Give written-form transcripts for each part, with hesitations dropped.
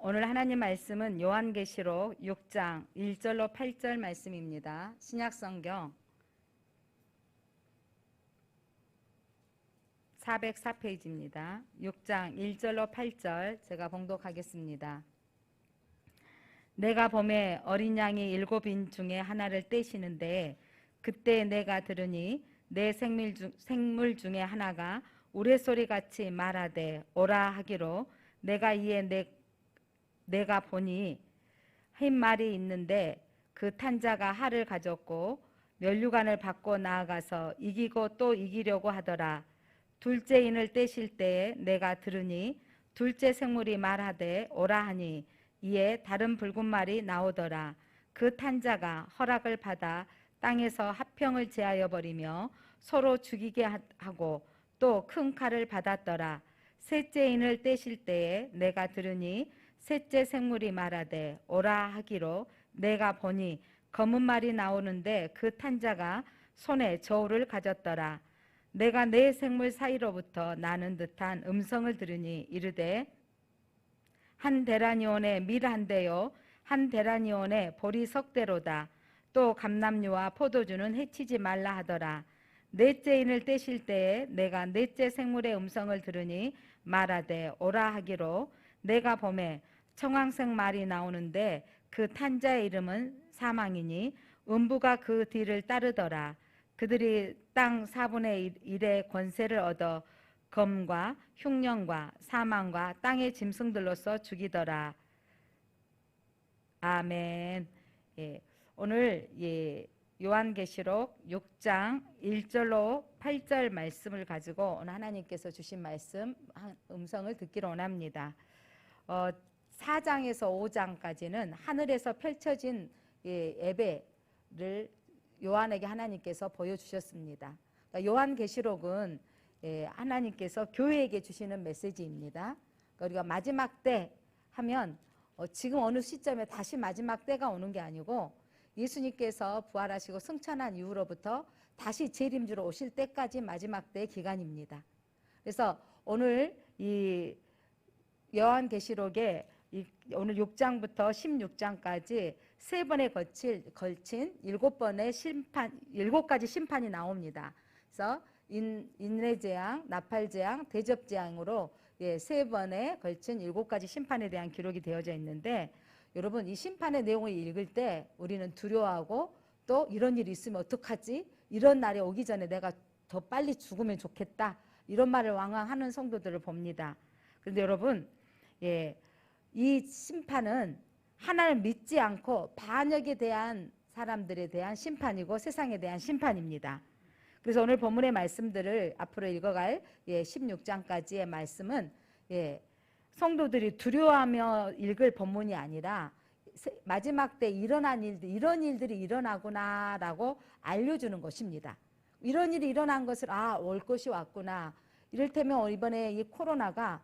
오늘 하나님 말씀은 요한계시록 6장 1절로 8절 말씀입니다. 신약성경 404페이지입니다. 6장 1절로 8절 제가 봉독하겠습니다. 내가 봄에 어린 양이 7인 중에 하나를 떼시는데 그때 내가 들으니 내 생물 중에 하나가 우레소리같이 말하되 오라 하기로 내가 이에 내가 보니 흰 말이 있는데 그 탄자가 활을 가졌고 면류관을 받고 나아가서 이기고 또 이기려고 하더라. 둘째 인을 떼실 때에 내가 들으니 둘째 생물이 말하되 오라 하니 이에 다른 붉은 말이 나오더라. 그 탄자가 허락을 받아 땅에서 화평을 제하여 버리며 서로 죽이게 하고 또 큰 칼을 받았더라. 셋째 인을 떼실 때에 내가 들으니 셋째 생물이 말하되 오라 하기로 내가 보니 검은 말이 나오는데 그 탄자가 손에 저울을 가졌더라. 내가 네 생물 사이로부터 나는 듯한 음성을 들으니 이르되 한 데라니온에 밀 한 대요 한 데라니온에 보리 석 대로다. 또 감람류와 포도주는 해치지 말라 하더라. 넷째 인을 떼실 때에 내가 넷째 생물의 음성을 들으니 말하되 오라 하기로 내가 보매 청황색 말이 나오는데 그 탄자의 이름은 사망이니 음부가 그 뒤를 따르더라. 그들이 땅 4분의 1의 권세를 얻어 검과 흉년과 사망과 땅의 짐승들로서 죽이더라. 아멘. 예, 오늘 요한계시록 6장 1절로 8절 말씀을 가지고 오늘 하나님께서 주신 말씀 음성을 듣기를 원합니다. 4장에서 5장까지는 하늘에서 펼쳐진 예배를 요한에게 하나님께서 보여주셨습니다. 그러니까 요한계시록은 하나님께서 교회에게 주시는 메시지입니다. 그러니까 우리가 마지막 때 하면 지금 어느 시점에 다시 마지막 때가 오는 게 아니고 예수님께서 부활하시고 승천한 이후로부터 다시 재림주로 오실 때까지 마지막 때의 기간입니다. 그래서 오늘 이 요한계시록에 오늘 6장부터 16장까지 세 번에 걸친 7번의 심판, 7가지 심판이 나옵니다. 그래서 인내재앙, 나팔재앙, 대접재앙으로 세 번에 걸친 7가지 심판에 대한 기록이 되어져 있는데 여러분 이 심판의 내용을 읽을 때 우리는 두려워하고 또 이런 일이 있으면 어떡하지? 이런 날이 오기 전에 내가 더 빨리 죽으면 좋겠다. 이런 말을 왕왕하는 성도들을 봅니다. 그런데 여러분 이 심판은 하나를 믿지 않고 반역에 대한 사람들에 대한 심판이고 세상에 대한 심판입니다. 그래서 오늘 본문의 말씀들을 앞으로 읽어갈 16장까지의 말씀은 성도들이 두려워하며 읽을 본문이 아니라 마지막 때 일어난 일들, 이런 일들이 일어나구나라고 알려주는 것입니다. 이런 일이 일어난 것을 올 것이 왔구나. 이를테면 이번에 이 코로나가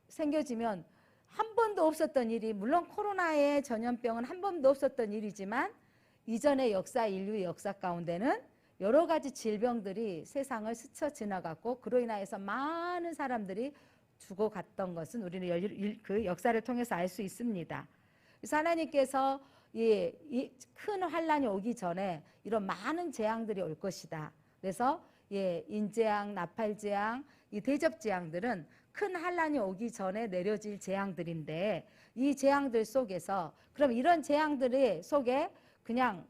생겨지면 한 번도 없었던 일이, 물론 코로나의 전염병은 한 번도 없었던 일이지만 이전의 역사, 인류의 역사 가운데는 여러 가지 질병들이 세상을 스쳐 지나갔고 그로 인하여서 많은 사람들이 죽어갔던 것은 우리는 그 역사를 통해서 알 수 있습니다. 그래서 하나님께서 큰 환란이 오기 전에 이런 많은 재앙들이 올 것이다. 그래서 인재앙, 나팔재앙, 이 대접재앙들은 큰 환란이 오기 전에 내려질 재앙들인데 이 재앙들 속에서 그럼 이런 재앙들의 속에 그냥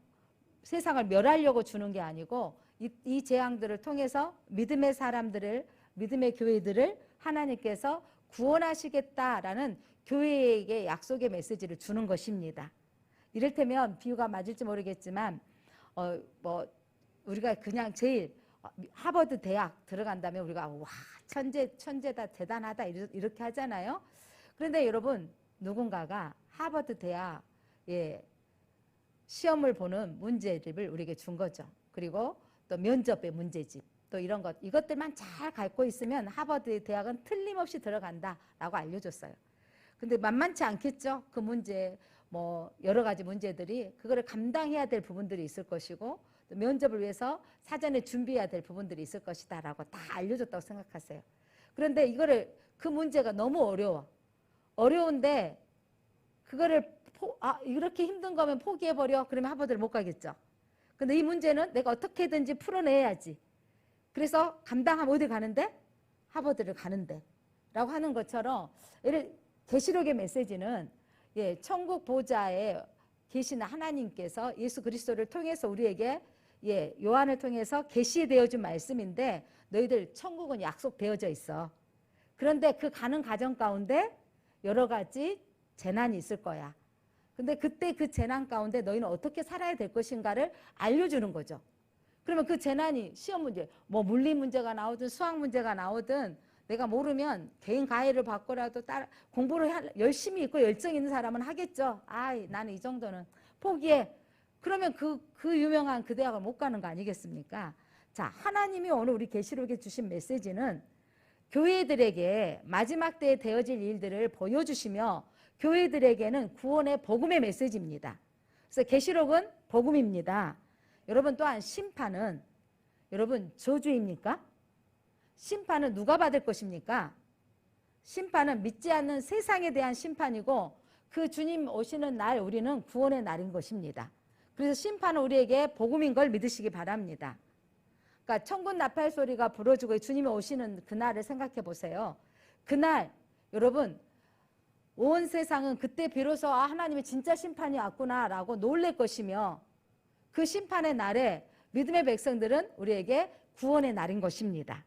세상을 멸하려고 주는 게 아니고 이 재앙들을 통해서 믿음의 사람들을, 믿음의 교회들을 하나님께서 구원하시겠다라는 교회에게 약속의 메시지를 주는 것입니다. 이를테면 비유가 맞을지 모르겠지만 우리가 그냥 제일 하버드 대학 들어간다면 우리가 와 천재다 대단하다 이렇게 하잖아요. 그런데 여러분 누군가가 하버드 대학 시험을 보는 문제집을 우리에게 준 거죠. 그리고 또 면접의 문제집 또 이런 이것들만 잘 갖고 있으면 하버드 대학은 틀림없이 들어간다라고 알려줬어요. 근데 만만치 않겠죠. 그 문제 여러 가지 문제들이 그거를 감당해야 될 부분들이 있을 것이고 또 면접을 위해서 사전에 준비해야 될 부분들이 있을 것이다 라고 다 알려줬다고 생각하세요. 그런데 그 문제가 너무 어려운데 그거를 이렇게 힘든 거면 포기해버려. 그러면 하버드를 못 가겠죠. 근데 이 문제는 내가 어떻게든지 풀어내야지. 그래서 감당하면 어디 가는데? 하버드를 가는데. 라고 하는 것처럼 계시록의 메시지는 천국 보좌에 계신 하나님께서 예수 그리스도를 통해서 우리에게 요한을 통해서 계시되어 준 말씀인데 너희들 천국은 약속되어져 있어. 그런데 그 가는 과정 가운데 여러 가지 재난이 있을 거야. 근데 그때 그 재난 가운데 너희는 어떻게 살아야 될 것인가를 알려주는 거죠. 그러면 그 재난이 시험 문제, 뭐 물리 문제가 나오든 수학 문제가 나오든 내가 모르면 개인 가해를 받고라도 공부를 열심히 있고 열정 있는 사람은 하겠죠. 나는 이 정도는 포기해. 그러면 그 유명한 그 대학을 못 가는 거 아니겠습니까? 자, 하나님이 오늘 우리 계시록에 주신 메시지는 교회들에게 마지막 때에 되어질 일들을 보여주시며 교회들에게는 구원의 복음의 메시지입니다. 그래서 계시록은 복음입니다. 여러분 또한 심판은 여러분 저주입니까? 심판은 누가 받을 것입니까? 심판은 믿지 않는 세상에 대한 심판이고 그 주님 오시는 날 우리는 구원의 날인 것입니다. 그래서 심판은 우리에게 복음인 걸 믿으시기 바랍니다. 그러니까 천군 나팔 소리가 부러지고 주님이 오시는 그날을 생각해 보세요. 그날 여러분 온 세상은 그때 비로소 하나님의 진짜 심판이 왔구나라고 놀랄 것이며 그 심판의 날에 믿음의 백성들은 우리에게 구원의 날인 것입니다.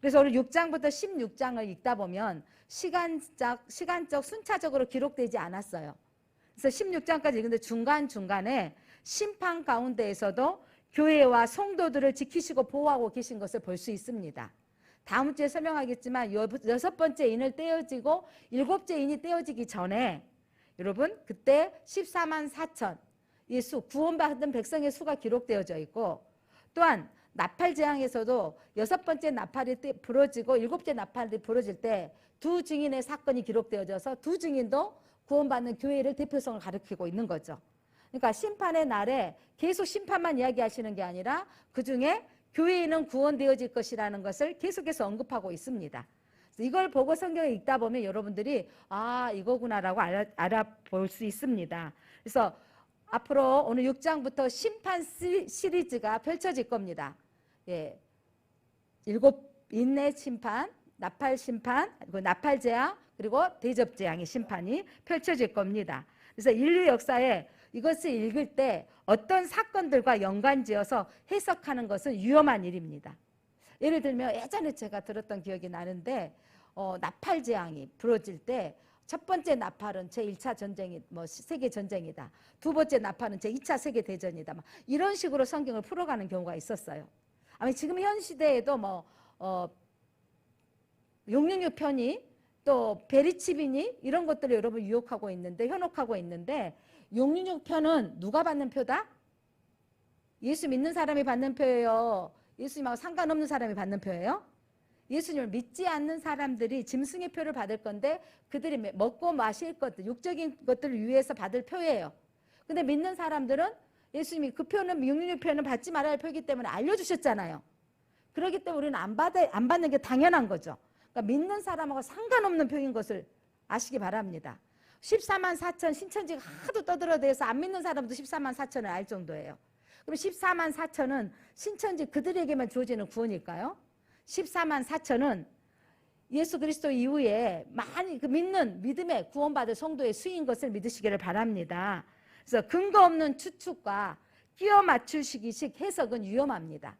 그래서 우리 6장부터 16장을 읽다 보면 시간적 순차적으로 기록되지 않았어요. 그래서 16장까지 읽는데 중간중간에 심판 가운데에서도 교회와 성도들을 지키시고 보호하고 계신 것을 볼 수 있습니다. 다음 주에 설명하겠지만 6번째 인을 떼어지고 7째 인이 떼어지기 전에 여러분 그때 14만 4천 예수 구원받은 백성의 수가 기록되어져 있고 또한 나팔 재앙에서도 6번째 나팔이 부러지고 7째 나팔이 부러질 때 두 증인의 사건이 기록되어져서 두 증인도 구원받는 교회를 대표성을 가리키고 있는 거죠. 그러니까 심판의 날에 계속 심판만 이야기하시는 게 아니라 그중에 교회인은 구원되어질 것이라는 것을 계속해서 언급하고 있습니다. 이걸 보고 성경을 읽다 보면 여러분들이 이거구나라고 알아볼 수 있습니다. 그래서 앞으로 오늘 6장부터 심판 시리즈가 펼쳐질 겁니다. 7 인내 심판, 나팔 심판, 그리고 나팔 재앙, 그리고 대접 재앙의 심판이 펼쳐질 겁니다. 그래서 인류 역사에 이것을 읽을 때 어떤 사건들과 연관지어서 해석하는 것은 위험한 일입니다. 예를 들면 예전에 제가 들었던 기억이 나는데 나팔 재앙이 부러질 때 첫 번째 나팔은 제1차 전쟁이 세계 전쟁이다. 두 번째 나팔은 제2차 세계 대전이다. 이런 식으로 성경을 풀어가는 경우가 있었어요. 아니 지금 현 시대에도 666편이 또 베리치비니 이런 것들을 여러분 유혹하고 있는데 현혹하고 있는데 666편은 누가 받는 표다? 예수 믿는 사람이 받는 표예요. 예수님하고 상관없는 사람이 받는 표예요. 예수님을 믿지 않는 사람들이 짐승의 표를 받을 건데 그들이 먹고 마실 것들, 육적인 것들을 위해서 받을 표예요. 근데 믿는 사람들은 예수님이 그 표는 666표는 받지 말아야 할 표이기 때문에 알려주셨잖아요. 그렇기 때문에 우리는 안 받는 게 당연한 거죠. 그러니까 믿는 사람하고 상관없는 표인 것을 아시기 바랍니다. 14만 4천 신천지가 하도 떠들어대서 안 믿는 사람도 14만 4천을 알 정도예요. 그럼 14만 4천은 신천지 그들에게만 주어지는 구원일까요? 14만 4천은 예수 그리스도 이후에 많이 믿음의 구원받을 성도의 수인 것을 믿으시기를 바랍니다. 그래서 근거 없는 추측과 끼워 맞추시기식 해석은 위험합니다.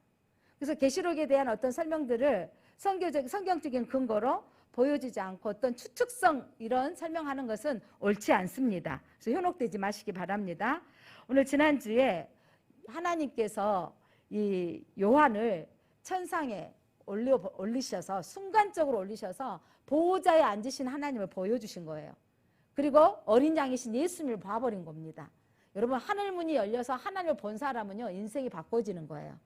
그래서 계시록에 대한 어떤 설명들을 성경적인 근거로 보여주지 않고 어떤 추측성 이런 설명하는 것은 옳지 않습니다. 그래서 현혹되지 마시기 바랍니다. 오늘 지난주에 하나님께서 이 요한을 천상에 올리셔서 순간적으로 올리셔서 보호자에 앉으신 하나님을 보여주신 거예요. 그리고 어린 양이신 예수님을 봐버린 겁니다. 여러분 하늘문이 열려서 하나님을 본 사람은요 인생이 바꿔지는 거예요.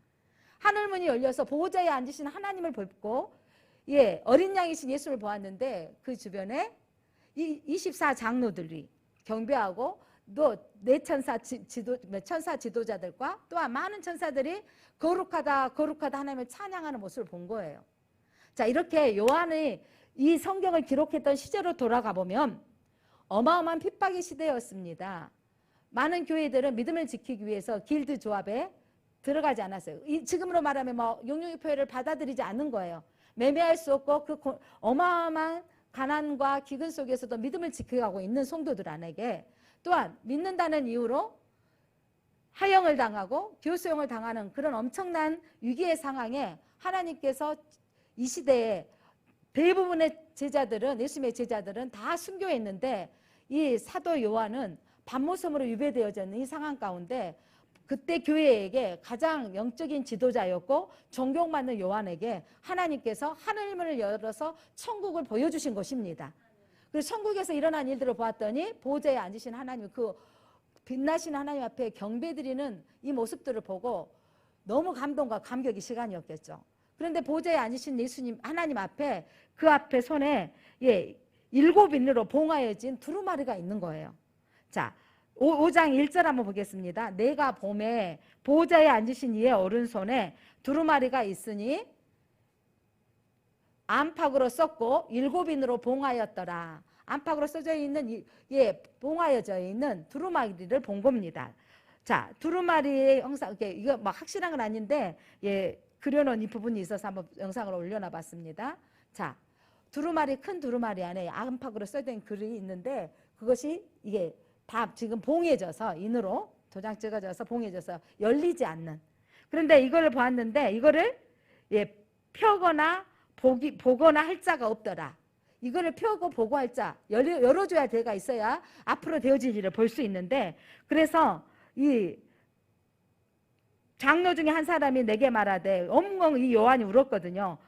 하늘문이 열려서 보호자에 앉으신 하나님을 보고 어린 양이신 예수를 보았는데 그 주변에 24장로들이 경배하고 또 천사 지도자들과 또한 많은 천사들이 거룩하다 거룩하다 하나님을 찬양하는 모습을 본 거예요. 자 이렇게 요한이 이 성경을 기록했던 시제로 돌아가 보면 어마어마한 핍박의 시대였습니다. 많은 교회들은 믿음을 지키기 위해서 길드 조합에 들어가지 않았어요. 지금으로 말하면 뭐 용융유표회를 받아들이지 않는 거예요. 매매할 수 없고 그 어마어마한 가난과 기근 속에서도 믿음을 지켜가고 있는 성도들에게 또한 믿는다는 이유로 하형을 당하고 교수형을 당하는 그런 엄청난 위기의 상황에 하나님께서 이 시대에 대부분의 제자들은, 예수님의 제자들은 다 순교해 있는데 이 사도 요한은 밤모섬으로 유배되어져 있는 이 상황 가운데 그때 교회에게 가장 영적인 지도자였고 존경받는 요한에게 하나님께서 하늘문을 열어서 천국을 보여주신 것입니다. 그래서 천국에서 일어난 일들을 보았더니 보좌에 앉으신 하나님, 그 빛나신 하나님 앞에 경배드리는 이 모습들을 보고 너무 감동과 감격의 시간이었겠죠. 그런데 보좌에 앉으신 예수님 하나님 앞에 그 앞에 손에 7인으로 봉하여진 두루마리가 있는 거예요. 자, 5장 1절 한번 보겠습니다. 내가 봄에 보좌에 앉으신 이의 오른손에 두루마리가 있으니 안팎으로 썼고 7인으로 봉하였더라. 안팎으로 써져 있는 봉하여져 있는 두루마리를 본 겁니다. 자, 두루마리의 형상, 이거 막 확실한 건 아닌데 그려놓은 이 부분이 있어서 한번 영상을 올려놔 봤습니다. 자, 두루마리, 큰 두루마리 안에 안팎으로 써진 글이 있는데 그것이 이게 다 지금 봉해져서 인으로 도장 찍어져서 봉해져서 열리지 않는. 그런데 이걸 보았는데 이거를 펴거나 보거나 할 자가 없더라. 이거를 펴고 보고 할 자, 열어줘야 돼가 있어야 앞으로 되어질 일을 볼 수 있는데, 그래서 이 장로 중에 한 사람이 내게 말하되, 엉엉 이 요한이 울었거든요.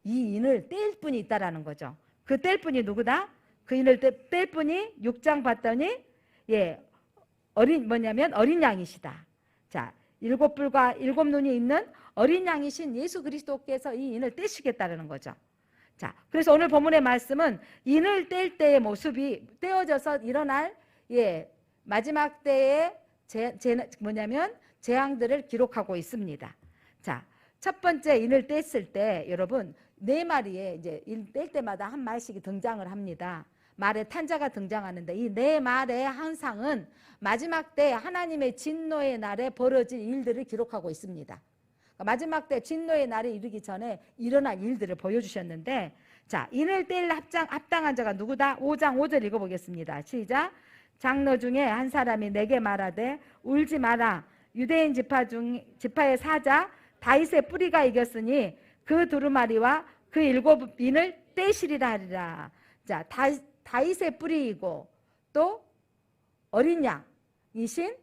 이 인을 뗄 분이 있다라는 거죠. 그 뗄 분이 누구다? 그 인을 뗄 분이 6장 봤더니 어린 양이시다. 자, 7뿔과 7눈이 있는 어린 양이신 예수 그리스도께서 이 인을 떼시겠다는 거죠. 자, 그래서 오늘 본문의 말씀은 인을 뗄 때의 모습이 떼어져서 일어날 마지막 때의 재앙들을 기록하고 있습니다. 자, 첫 번째 인을 뗐을 때 여러분 4마리의 이제 인 뗄 때마다 한 말씩이 등장을 합니다. 말의 탄자가 등장하는데 이 4말의 항상은 마지막 때 하나님의 진노의 날에 벌어질 일들을 기록하고 있습니다. 마지막 때 진노의 날이 이르기 전에 일어날 일들을 보여주셨는데, 자, 인을 뗄 합당한 자가 누구다? 5장 5절 읽어보겠습니다. 시작. 장로 중에 한 사람이 내게 말하되 울지 마라. 유대인 지파의 사자 다윗의 뿌리가 이겼으니 그 두루마리와 그 7인을 떼시리라 하리라. 자, 다윗의 뿌리이고 또 어린 양이신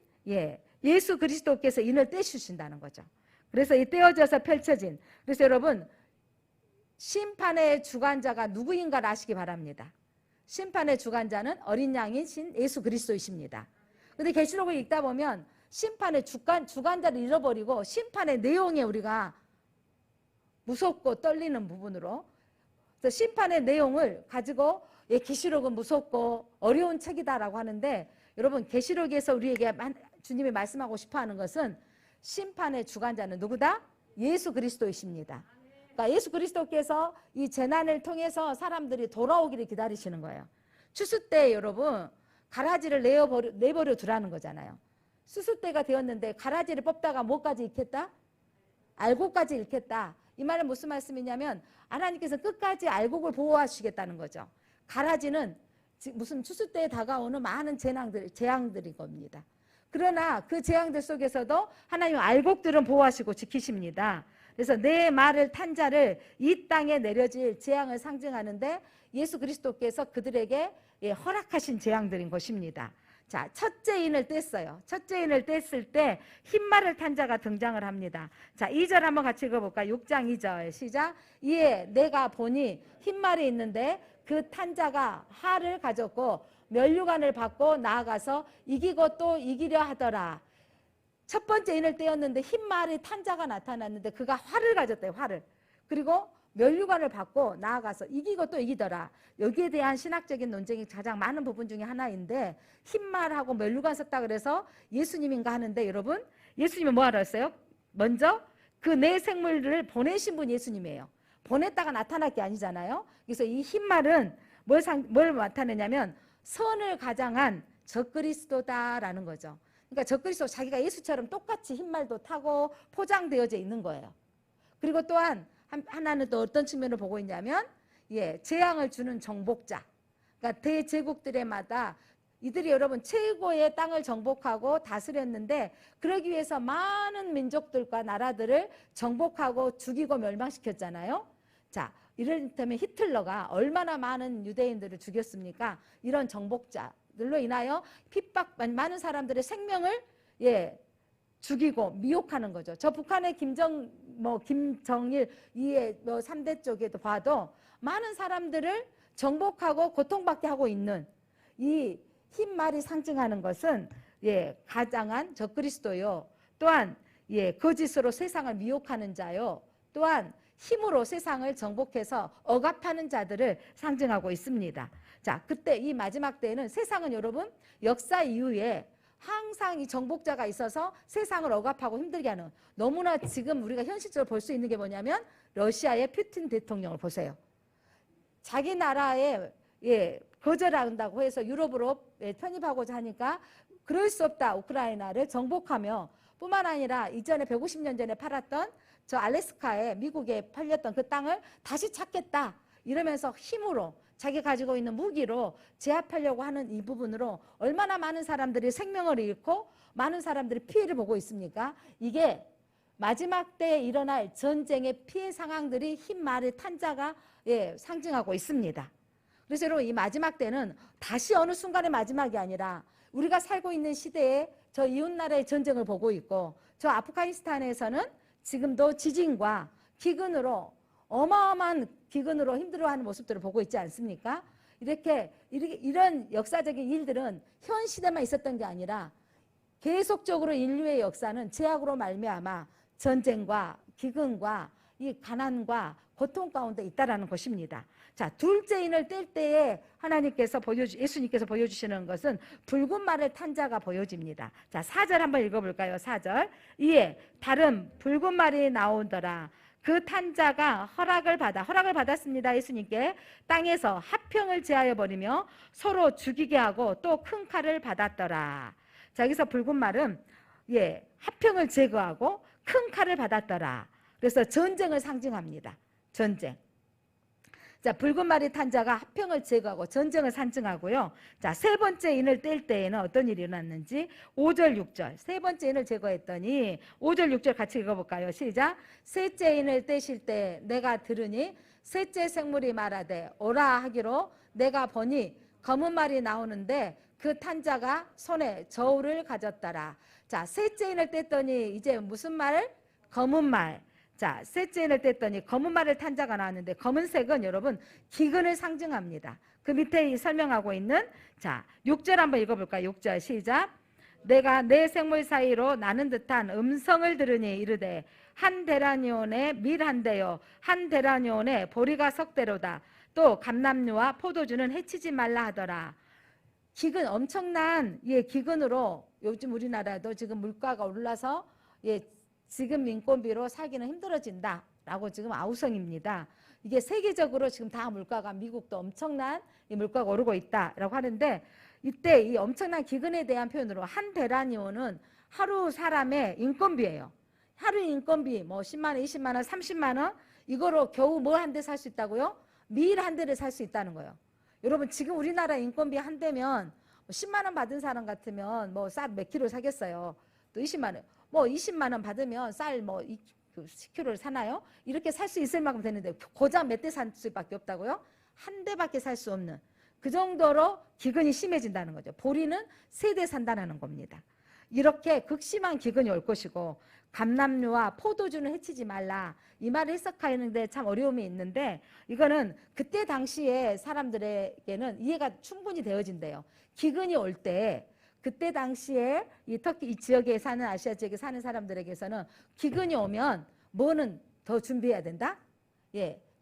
예수 그리스도께서 인을 떼주신다는 거죠. 그래서 이 떼어져서 펼쳐진, 그래서 여러분 심판의 주관자가 누구인가를 아시기 바랍니다. 심판의 주관자는 어린 양이신 예수 그리스도이십니다. 그런데 계시록을 읽다 보면 심판의 주관자를 잃어버리고 심판의 내용에 우리가 무섭고 떨리는 부분으로, 그래서 심판의 내용을 가지고 계시록은 무섭고 어려운 책이다라고 하는데, 여러분 계시록에서 우리에게 주님이 말씀하고 싶어하는 것은 심판의 주관자는 누구다? 예수 그리스도이십니다. 그러니까 예수 그리스도께서 이 재난을 통해서 사람들이 돌아오기를 기다리시는 거예요. 추수 때 여러분 가라지를 내버려 두라는 거잖아요. 추수 때가 되었는데 가라지를 뽑다가 뭐까지 잃겠다? 알곡까지 잃겠다. 이 말은 무슨 말씀이냐면 하나님께서 끝까지 알곡을 보호하시겠다는 거죠. 가라지는 무슨 추수 때에 다가오는 많은 재앙들인 겁니다. 그러나 그 재앙들 속에서도 하나님 알곡들은 보호하시고 지키십니다. 그래서 내 말을 탄 자를 이 땅에 내려질 재앙을 상징하는데 예수 그리스도께서 그들에게 허락하신 재앙들인 것입니다. 자, 첫째 인을 뗐어요. 첫째 인을 뗐을 때 흰말을 탄 자가 등장을 합니다. 자, 2절 한번 같이 읽어볼까요? 6장 2절 시작. 이에 내가 보니 흰말이 있는데 그 탄 자가 활을 가졌고 면류관을 받고 나아가서 이기고 또 이기려 하더라. 첫 번째 인을 떼었는데 흰말이 탄 자가 나타났는데 그가 활을 가졌대요. 활을. 그리고 면류관을 받고 나아가서 이기고 또 이기더라. 여기에 대한 신학적인 논쟁이 가장 많은 부분 중에 하나인데, 흰말하고 면류관 썼다 그래서 예수님인가 하는데, 여러분 예수님은 뭐 하러 했어요? 먼저 그 내 생물을 보내신 분 예수님이에요. 보냈다가 나타날 게 아니잖아요. 그래서 이 흰말은 뭘 나타내냐면 선을 가장한 적그리스도다라는 거죠. 그러니까 적그리스도 자기가 예수처럼 똑같이 흰말도 타고 포장되어져 있는 거예요. 그리고 또한 하나는 또 어떤 측면을 보고 있냐면 재앙을 주는 정복자. 그러니까 대제국들에마다 이들이 여러분 최고의 땅을 정복하고 다스렸는데 그러기 위해서 많은 민족들과 나라들을 정복하고 죽이고 멸망시켰잖아요. 자, 이를테면 히틀러가 얼마나 많은 유대인들을 죽였습니까? 이런 정복자들로 인하여 많은 사람들의 생명을 죽이고 미혹하는 거죠. 저 북한의 김정일 이의 3대 쪽에도 봐도 많은 사람들을 정복하고 고통받게 하고 있는 이 흰 말이 상징하는 것은 가장한 적그리스도요. 또한 거짓으로 세상을 미혹하는 자요. 또한 힘으로 세상을 정복해서 억압하는 자들을 상징하고 있습니다. 자, 그때 이 마지막 때에는 세상은 여러분 역사 이후에 항상 이 정복자가 있어서 세상을 억압하고 힘들게 하는, 너무나 지금 우리가 현실적으로 볼 수 있는 게 뭐냐면 러시아의 푸틴 대통령을 보세요. 자기 나라에 거절한다고 해서 유럽으로 편입하고자 하니까 그럴 수 없다. 우크라이나를 정복하며 뿐만 아니라 이전에 150년 전에 팔았던 저 알래스카에 미국에 팔렸던 그 땅을 다시 찾겠다 이러면서 힘으로 자기 가지고 있는 무기로 제압하려고 하는 이 부분으로 얼마나 많은 사람들이 생명을 잃고 많은 사람들이 피해를 보고 있습니까? 이게 마지막 때에 일어날 전쟁의 피해 상황들이 흰 말의 탄 자가 상징하고 있습니다. 그래서 여러분 이 마지막 때는 다시 어느 순간의 마지막이 아니라 우리가 살고 있는 시대에 저 이웃나라의 전쟁을 보고 있고 저 아프가니스탄에서는 지금도 지진과 기근으로 어마어마한 기근으로 힘들어하는 모습들을 보고 있지 않습니까? 이런 역사적인 일들은 현 시대만 있었던 게 아니라 계속적으로 인류의 역사는 죄악으로 말미암아 전쟁과 기근과 이 가난과 고통 가운데 있다라는 것입니다. 자, 둘째 인을 뗄 때에 예수님께서 보여주시는 것은 붉은 말을 탄 자가 보여집니다. 자, 4절 한번 읽어볼까요? 4절. 이에 다른 붉은 말이 나오더라. 그 탄 자가 허락을 받았습니다. 예수님께 땅에서 화평을 제하여 버리며 서로 죽이게 하고 또 큰 칼을 받았더라. 자, 여기서 붉은 말은 화평을 제거하고 큰 칼을 받았더라. 그래서 전쟁을 상징합니다. 전쟁. 자, 붉은 말이 탄 자가 화평을 제거하고 전쟁을 상징하고요. 자, 세 번째 인을 뗄 때에는 어떤 일이 일어났는지 5절 6절 세 번째 인을 제거했더니 5절 6절 같이 읽어볼까요? 시작. 셋째 인을 떼실 때 내가 들으니 셋째 생물이 말하되 오라 하기로 내가 보니 검은 말이 나오는데 그 탄 자가 손에 저울을 가졌더라. 자, 셋째 인을 뗐더니 이제 무슨 말? 검은 말. 자, 셋째 인을 뗐더니 검은 말을 탄 자가 나왔는데 검은색은 여러분 기근을 상징합니다. 그 밑에 설명하고 있는 자 6절 한번 읽어볼까요? 6절 시작. 내가 내 생물 사이로 나는 듯한 음성을 들으니 이르되 한 데라니온에 밀 한 대요 한 데라니온에 보리가 석 대로다. 또 감람류와 포도주는 해치지 말라 하더라. 기근, 엄청난 기근으로 요즘 우리나라도 지금 물가가 올라서 지금 인건비로 살기는 힘들어진다라고 지금 아우성입니다. 이게 세계적으로 지금 다 물가가, 미국도 엄청난 이 물가가 오르고 있다라고 하는데, 이때 이 엄청난 기근에 대한 표현으로 한 데라니온은 하루 사람의 인건비예요. 하루 인건비 뭐 10만 원, 20만 원, 30만 원 이거로 겨우 뭐 한 대 살 수 있다고요? 밀 한 대를 살 수 있다는 거예요. 여러분 지금 우리나라 인건비 한 대면 10만 원 받은 사람 같으면 뭐 쌀 몇 킬로 사겠어요. 또 20만 원. 뭐 20만 원 받으면 쌀 뭐 10kg를 사나요? 이렇게 살 수 있을 만큼 되는데 고작 몇 대 살 수밖에 없다고요? 한 대밖에 살 수 없는 그 정도로 기근이 심해진다는 거죠. 보리는 3대 산다는 겁니다. 이렇게 극심한 기근이 올 것이고 감람류와 포도주는 해치지 말라. 이 말을 해석하는데 참 어려움이 있는데 이거는 그때 당시에 사람들에게는 이해가 충분히 되어진대요. 기근이 올 때 그때 당시에 이 터키 이 지역에 사는 아시아 지역에 사는 사람들에게서는 기근이 오면 뭐는 더 준비해야 된다?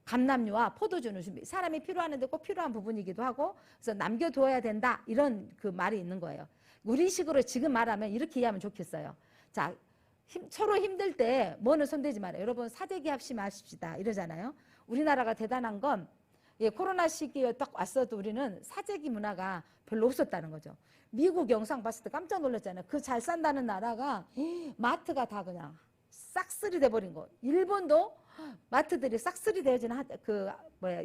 감람류와 포도주는 준비. 사람이 필요하는데 꼭 필요한 부분이기도 하고 그래서 남겨두어야 된다. 이런 그 말이 있는 거예요. 우리식으로 지금 말하면 이렇게 이해하면 좋겠어요. 자, 서로 힘들 때 뭐는 손대지 말아요. 여러분 사대기 합심하십시다 이러잖아요. 우리나라가 대단한 건 예, 코로나 시기에 딱 왔어도 우리는 사재기 문화가 별로 없었다는 거죠. 미국 영상 봤을 때 깜짝 놀랐잖아요. 그 잘 산다는 나라가 마트가 다 그냥 싹쓸이 돼버린 거. 일본도 마트들이 싹쓸이 되어지는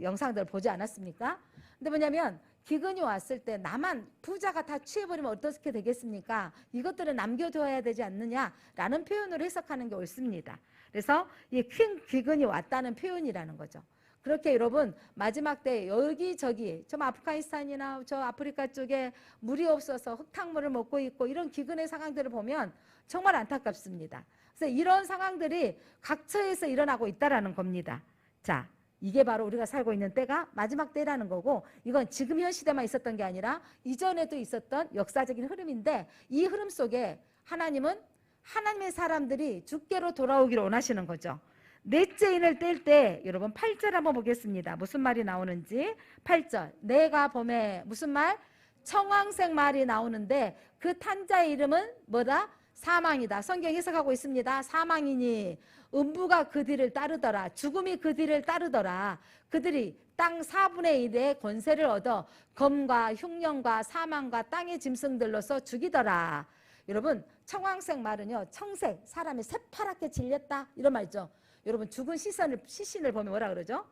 영상들을 보지 않았습니까? 근데 뭐냐면 기근이 왔을 때 나만 부자가 다 취해버리면 어떻게 되겠습니까? 이것들은 남겨둬야 되지 않느냐라는 표현으로 해석하는 게 옳습니다. 그래서 이 큰 기근이 왔다는 표현이라는 거죠. 그렇게 여러분 마지막 때 여기저기 저 아프가니스탄이나 저 아프리카 쪽에 물이 없어서 흙탕물을 먹고 있고 이런 기근의 상황들을 보면 정말 안타깝습니다. 그래서 이런 상황들이 각처에서 일어나고 있다는 겁니다. 자, 이게 바로 우리가 살고 있는 때가 마지막 때라는 거고 이건 지금 현 시대만 있었던 게 아니라 이전에도 있었던 역사적인 흐름인데 이 흐름 속에 하나님은 하나님의 사람들이 주께로 돌아오기를 원하시는 거죠. 넷째 인을 뗄 때 여러분 8절 한번 보겠습니다. 무슨 말이 나오는지 8절 내가 봄에 무슨 말? 청황색 말이 나오는데 그 탄자의 이름은 뭐다? 사망이다. 성경 해석하고 있습니다. 사망이니 음부가 그 뒤를 따르더라. 죽음이 그 뒤를 따르더라. 그들이 땅 4분의 1의 권세를 얻어 검과 흉년과 사망과 땅의 짐승들로서 죽이더라. 여러분 청황색 말은요 청색 사람이 새파랗게 질렸다 이런 말이죠. 여러분 죽은 시신을 보면 뭐라 그러죠?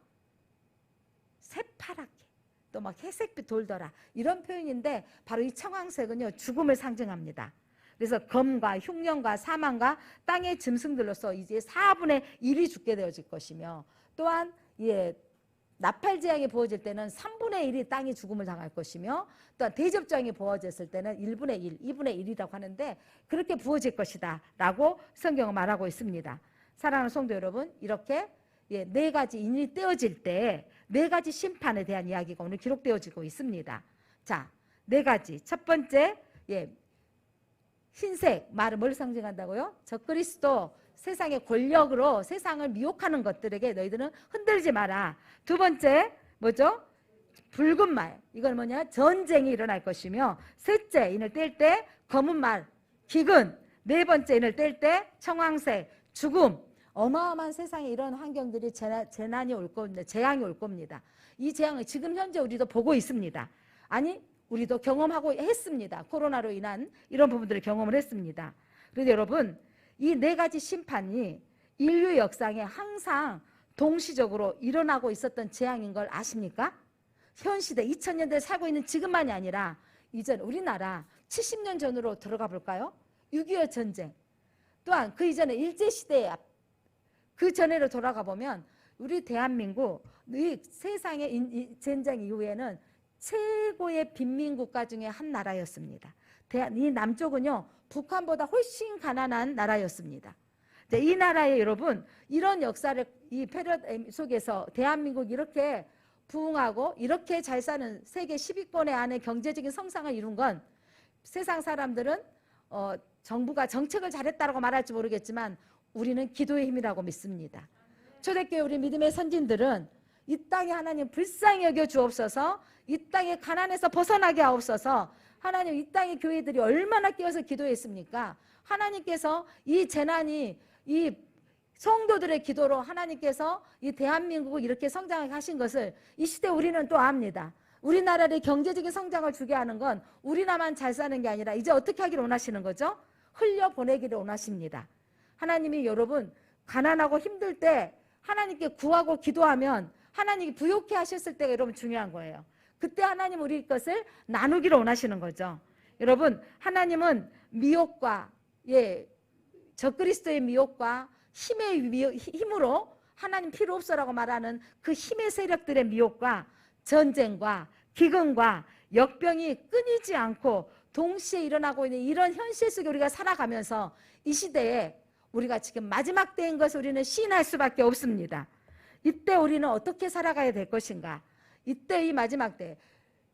새파랗게 또 막 회색빛 돌더라 이런 표현인데 바로 이 청황색은요 죽음을 상징합니다. 그래서 검과 흉년과 사망과 땅의 짐승들로서 이제 4분의 1이 죽게 되어질 것이며 또한 나팔재앙이 부어질 때는 3분의 1이 땅이 죽음을 당할 것이며 또한 대접장이 부어졌을 때는 1분의 1, 2분의 1이라고 하는데 그렇게 부어질 것이다 라고 성경은 말하고 있습니다. 사랑하는 성도 여러분 이렇게 네 가지 인이 떼어질 때 네 가지 심판에 대한 이야기가 오늘 기록되어지고 있습니다. 자, 네 가지. 첫 번째 흰색 말은 뭘 상징한다고요? 적그리스도 세상의 권력으로 세상을 미혹하는 것들에게 너희들은 흔들지 마라. 두 번째 뭐죠? 붉은 말 이건 뭐냐? 전쟁이 일어날 것이며 셋째 인을 뗄 때 검은 말 기근 네 번째 인을 뗄 때 청황색 죽음 어마어마한 세상에 이런 환경들이 재난이 올 겁니다. 재앙이 올 겁니다. 이 재앙을 지금 현재 우리도 보고 있습니다. 아니 우리도 경험하고 했습니다. 코로나로 인한 이런 부분들을 경험을 했습니다. 그런데 여러분 이 네 가지 심판이 인류 역사에 항상 동시적으로 일어나고 있었던 재앙인 걸 아십니까? 현 시대 2000년대에 살고 있는 지금만이 아니라 이전 우리나라 70년 전으로 들어가 볼까요? 6.25 전쟁 또한 그 이전에 일제시대 그 전에로 돌아가 보면 우리 대한민국 이 세상의 전쟁 이후에는 최고의 빈민국가 중에 한 나라였습니다. 이 남쪽은요 북한보다 훨씬 가난한 나라였습니다. 이 나라에 여러분 이런 역사를 이 패러다임 속에서 대한민국이 이렇게 부흥하고 이렇게 잘 사는 세계 10위권의 안에 경제적인 성장을 이룬 건 세상 사람들은 정부가 정책을 잘했다고 말할지 모르겠지만 우리는 기도의 힘이라고 믿습니다. 초대교회 우리 믿음의 선진들은 이 땅에 하나님 불쌍히 여겨 주옵소서 이 땅에 가난에서 벗어나게 하옵소서 하나님 이 땅의 교회들이 얼마나 깨어서 기도했습니까? 하나님께서 이 재난이 이 성도들의 기도로 하나님께서 이 대한민국을 이렇게 성장하게 하신 것을 이 시대 우리는 또 압니다. 우리나라의 경제적인 성장을 주게 하는 건 우리나라만 잘 사는 게 아니라 이제 어떻게 하기를 원하시는 거죠? 흘려보내기를 원하십니다. 하나님이 여러분 가난하고 힘들 때 하나님께 구하고 기도하면 하나님이 부욕해 하셨을 때가 여러분 중요한 거예요. 그때 하나님 우리 것을 나누기를 원하시는 거죠. 여러분 하나님은 미혹과 적그리스도의 미혹과 힘으로 하나님 필요 없어라고 말하는 그 힘의 세력들의 미혹과 전쟁과 기근과 역병이 끊이지 않고 동시에 일어나고 있는 이런 현실 속에 우리가 살아가면서 이 시대에 우리가 지금 마지막 때인 것을 우리는 시인할 수밖에 없습니다. 이때 우리는 어떻게 살아가야 될 것인가? 이때 이 마지막 때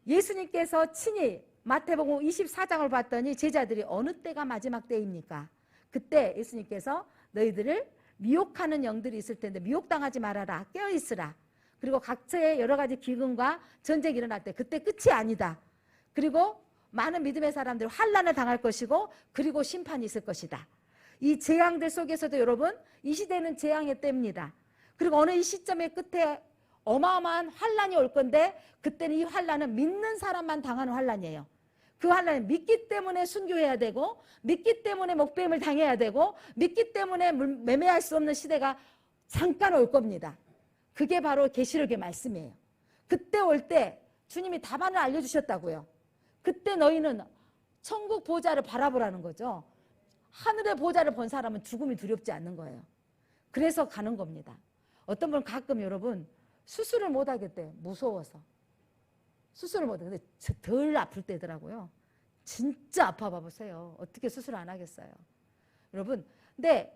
예수님께서 친히 마태복음 24장을 봤더니 제자들이 어느 때가 마지막 때입니까? 그때 예수님께서 너희들을 미혹하는 영들이 있을 텐데 미혹당하지 말아라. 깨어있으라. 그리고 각처의 여러 가지 기근과 전쟁이 일어날 때 그때 끝이 아니다. 그리고 많은 믿음의 사람들이 환난을 당할 것이고 그리고 심판이 있을 것이다. 이 재앙들 속에서도 여러분 이 시대는 재앙의 때입니다. 그리고 어느 이 시점의 끝에 어마어마한 환란이 올 건데 그때는 이 환란은 믿는 사람만 당하는 환란이에요. 그 환란은 믿기 때문에 순교해야 되고 믿기 때문에 목배임을 당해야 되고 믿기 때문에 매매할 수 없는 시대가 잠깐 올 겁니다. 그게 바로 계시록의 말씀이에요. 그때 올 때 주님이 답안을 알려주셨다고요. 그때 너희는 천국 보좌를 바라보라는 거죠. 하늘의 보좌를 본 사람은 죽음이 두렵지 않는 거예요. 그래서 가는 겁니다. 어떤 분은 가끔 여러분 수술을 못 하겠대. 무서워서. 수술을 못 하겠대. 덜 아플 때더라고요. 진짜 아파 봐보세요. 어떻게 수술 안 하겠어요. 여러분, 근데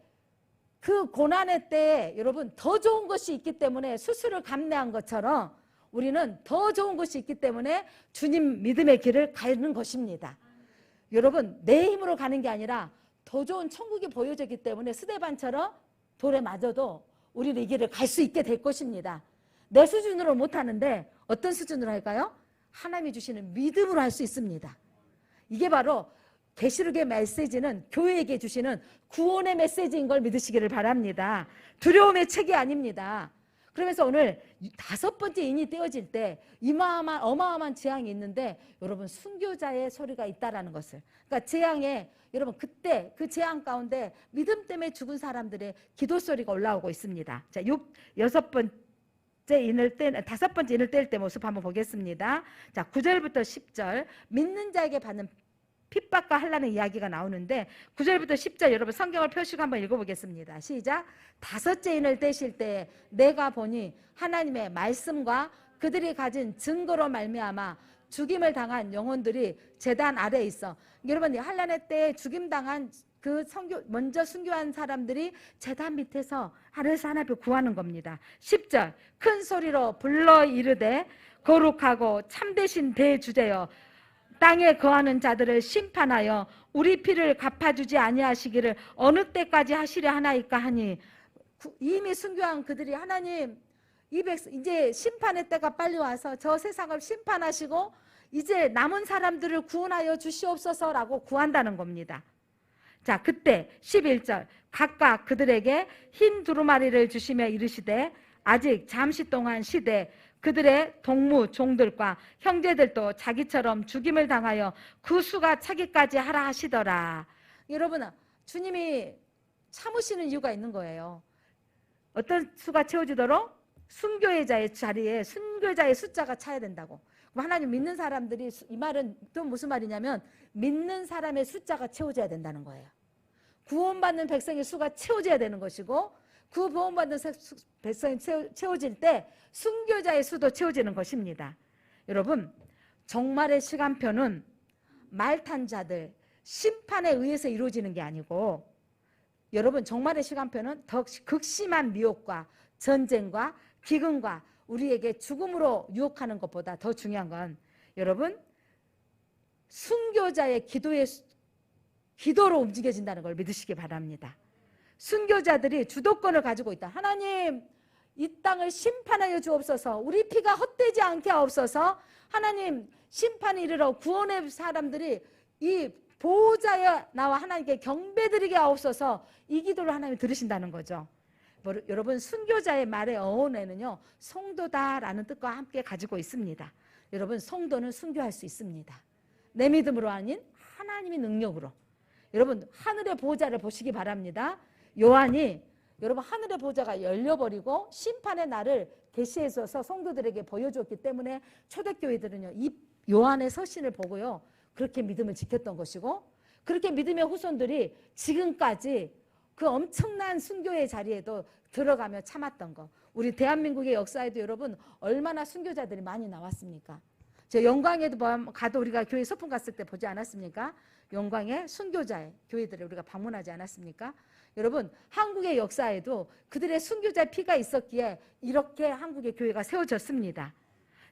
그 고난의 때에 여러분 더 좋은 것이 있기 때문에 수술을 감내한 것처럼 우리는 더 좋은 것이 있기 때문에 주님 믿음의 길을 가는 것입니다. 여러분, 내 힘으로 가는 게 아니라 더 좋은 천국이 보여졌기 때문에 스데반처럼 돌에 맞아도 우리는 이 길을 갈 수 있게 될 것입니다. 내 수준으로 못하는데 어떤 수준으로 할까요? 하나님이 주시는 믿음으로 할 수 있습니다. 이게 바로 계시록의 메시지는 교회에게 주시는 구원의 메시지인 걸 믿으시기를 바랍니다. 두려움의 책이 아닙니다. 그러면서 오늘 5번째 인이 떼어질 때 어마어마한 재앙이 있는데 여러분 순교자의 소리가 있다라는 것을, 그러니까 재앙에 여러분 그때 그 재앙 가운데 믿음 때문에 죽은 사람들의 기도 소리가 올라오고 있습니다. 자, 5번째 인을 뗄 때 모습 한번 보겠습니다. 자, 9절부터 10절 믿는 자에게 받는 핍박과 환난의 이야기가 나오는데 9절부터 10절 여러분 성경을 펴시고 한번 읽어보겠습니다. 시작. 5째 인을 떼실 때 내가 보니 하나님의 말씀과 그들이 가진 증거로 말미암아 죽임을 당한 영혼들이 제단 아래에 있어. 여러분, 이 환난의 때에 죽임당한 그 먼저 순교한 사람들이 제단 밑에서 하늘에서 하나님을 구하는 겁니다. 10절 큰 소리로 불러 이르되 거룩하고 참되신 대주제여 땅에 거하는 자들을 심판하여 우리 피를 갚아주지 아니하시기를 어느 때까지 하시려 하나이까 하니, 이미 순교한 그들이 하나님 이제 심판의 때가 빨리 와서 저 세상을 심판하시고 이제 남은 사람들을 구원하여 주시옵소서라고 구한다는 겁니다. 자, 그때 11절 각각 그들에게 흰 두루마리를 주시며 이르시되 아직 잠시 동안 쉬되 그들의 동무 종들과 형제들도 자기처럼 죽임을 당하여 그 수가 차기까지 하라 하시더라. 여러분, 주님이 참으시는 이유가 있는 거예요. 어떤 수가 채워지도록? 순교자의 자리에 순교자의 숫자가 차야 된다고. 하나님 믿는 사람들이, 이 말은 또 무슨 말이냐면 믿는 사람의 숫자가 채워져야 된다는 거예요. 구원받는 백성의 수가 채워져야 되는 것이고 그 구원받는 백성이 채워질 때 순교자의 수도 채워지는 것입니다. 여러분, 종말의 시간표는 말 탄 자들 심판에 의해서 이루어지는 게 아니고, 여러분 종말의 시간표는 더 극심한 미혹과 전쟁과 기근과 우리에게 죽음으로 유혹하는 것보다 더 중요한 건 여러분 순교자의 기도로 움직여진다는 걸 믿으시기 바랍니다. 순교자들이 주도권을 가지고 있다. 하나님 이 땅을 심판하여 주옵소서. 우리 피가 헛되지 않게 하옵소서. 하나님 심판이 이르러 구원의 사람들이 이 보호자여 나와 하나님께 경배드리게 하옵소서. 이 기도를 하나님이 들으신다는 거죠. 여러분 순교자의 말의 어원에는요 성도다라는 뜻과 함께 가지고 있습니다. 여러분 성도는 순교할 수 있습니다. 내 믿음으로 아닌 하나님의 능력으로. 여러분 하늘의 보호자를 보시기 바랍니다. 요한이 여러분 하늘의 보호자가 열려버리고 심판의 날을 계시해줘서 성도들에게 보여주었기 때문에 초대교회들은요 이 요한의 서신을 보고요 그렇게 믿음을 지켰던 것이고, 그렇게 믿음의 후손들이 지금까지 그 엄청난 순교의 자리에도 들어가며 참았던 거. 우리 대한민국의 역사에도 여러분 얼마나 순교자들이 많이 나왔습니까? 저 영광에도 가도 우리가 교회 소풍 갔을 때 보지 않았습니까? 영광의 순교자의 교회들을 우리가 방문하지 않았습니까? 여러분 한국의 역사에도 그들의 순교자의 피가 있었기에 이렇게 한국의 교회가 세워졌습니다.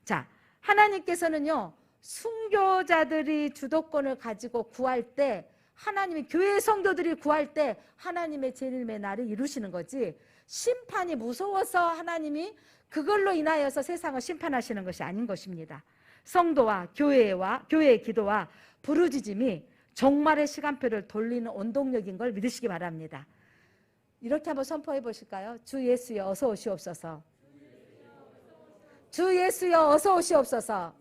자, 하나님께서는요 순교자들이 주도권을 가지고 구할 때, 하나님이 교회 성도들이 구할 때 하나님의 재림의 날을 이루시는 거지, 심판이 무서워서 하나님이 그걸로 인하여서 세상을 심판하시는 것이 아닌 것입니다. 성도와 교회의 기도와 부르짖음이 종말의 시간표를 돌리는 원동력인 걸 믿으시기 바랍니다. 이렇게 한번 선포해 보실까요? 주 예수여 어서 오시옵소서. 주 예수여 어서 오시옵소서.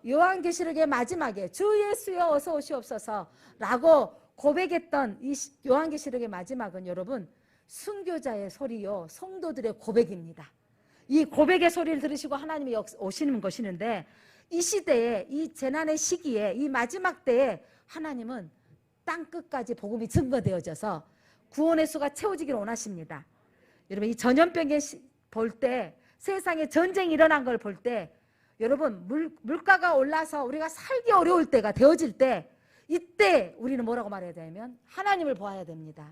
요한계시록의 마지막에 주 예수여 어서 오시옵소서 라고 고백했던 이 요한계시록의 마지막은 여러분 순교자의 소리요 성도들의 고백입니다. 이 고백의 소리를 들으시고 하나님이 오시는 것이는데 이 시대에 이 재난의 시기에 이 마지막 때에 하나님은 땅끝까지 복음이 증거되어져서 구원의 수가 채워지기를 원하십니다. 여러분 이 전염병에 볼 때 세상에 전쟁이 일어난 걸 볼 때 여러분 물가가 올라서 우리가 살기 어려울 때가 되어질 때 이때 우리는 뭐라고 말해야 되냐면 하나님을 보아야 됩니다.